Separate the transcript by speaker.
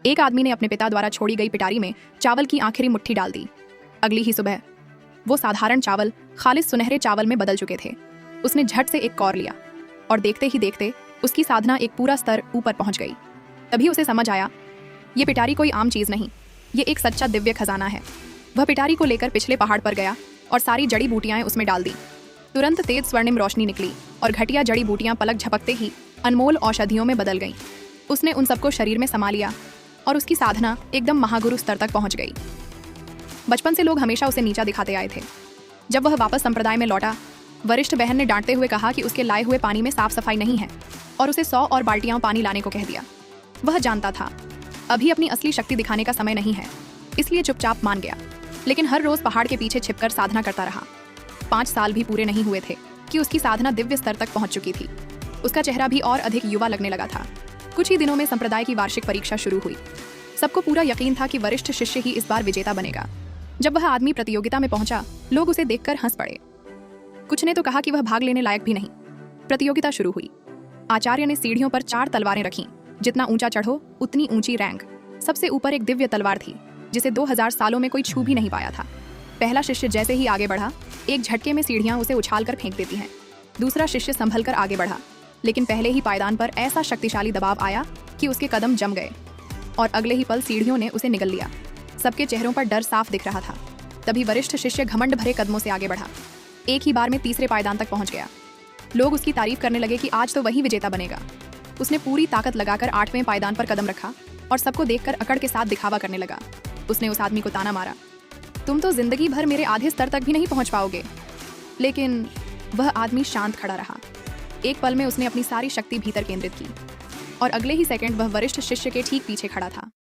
Speaker 1: एक आदमी ने अपने पिता द्वारा छोड़ी गई पिटारी में चावल की आखिरी मुट्ठी डाल दी। अगली ही सुबह वो साधारण चावल खालिस सुनहरे चावल में बदल चुके थे। उसने झट से एक कौर लिया और देखते ही देखते उसकी साधना एक पूरा स्तर ऊपर पहुंच गई। तभी उसे समझ आया, ये पिटारी कोई आम चीज नहीं, ये एक सच्चा दिव्य खजाना है। वह पिटारी को लेकर पिछले पहाड़ पर गया और सारी जड़ी बूटियां उसमें डाल दी। तुरंत तेज स्वर्णिम रोशनी निकली और घटिया जड़ी बूटियां पलक झपकते ही अनमोल औषधियों में बदल गईं। उसने उन सबको शरीर में समा लिया और उसकी साधना एकदम महागुरु स्तर तक पहुंच गई। बचपन से लोग हमेशा उसे नीचा दिखाते आए थे। जब वह वापस संप्रदाय में लौटा, वरिष्ठ बहन ने डांटते हुए कहा कि उसके लाए हुए पानी में साफ सफाई नहीं है और उसे 100 और बाल्टियां पानी लाने को कह दिया। वह जानता था अभी अपनी असली शक्ति दिखाने का समय नहीं है, इसलिए चुपचाप मान गया। लेकिन हर रोज पहाड़ के पीछे छिपकर साधना करता रहा। 5 साल भी पूरे नहीं हुए थे कि उसकी साधना दिव्य स्तर तक पहुंच चुकी थी। उसका चेहरा भी और अधिक युवा लगने लगा था। कुछ ही दिनों में संप्रदाय की वार्षिक परीक्षा शुरू हुई। सबको पूरा यकीन था कि वरिष्ठ शिष्य ही इस बार विजेता बनेगा। जब वह आदमी प्रतियोगिता में पहुंचा, लोग उसे देखकर हंस पड़े। कुछ ने तो कहा कि वह भाग लेने लायक भी नहीं। प्रतियोगिता शुरू हुई। आचार्य ने सीढ़ियों पर 4 तलवारें रखीं। जितना ऊंचा चढ़ो उतनी ऊंची रैंक। सबसे ऊपर एक दिव्य तलवार थी जिसे 2000 सालों में कोई छू भी नहीं पाया था। पहला शिष्य जैसे ही आगे बढ़ा, एक झटके में सीढ़ियां उसे उछालकर फेंक देती हैं। दूसरा शिष्य संभलकर आगे बढ़ा, लेकिन पहले ही पायदान पर ऐसा शक्तिशाली दबाव आया कि उसके कदम जम गए और अगले ही पल सीढ़ियों ने उसे निगल लिया। सबके चेहरों पर डर साफ दिख रहा था। तभी वरिष्ठ शिष्य घमंड भरे कदमों से आगे बढ़ा। एक ही बार में तीसरे पायदान तक पहुंच गया। लोग उसकी तारीफ करने लगे कि आज तो वही विजेता बनेगा। उसने पूरी ताकत लगाकर 8वें पायदान पर कदम रखा और सबको देखकर अकड़ के साथ दिखावा करने लगा। उसने उस आदमी को ताना मारा, तुम तो जिंदगी भर मेरे आधे स्तर तक भी नहीं पहुंच पाओगे। लेकिन वह आदमी शांत खड़ा रहा। एक पल में उसने अपनी सारी शक्ति भीतर केंद्रित की और अगले ही सेकंड वह वरिष्ठ शिष्य के ठीक पीछे खड़ा था।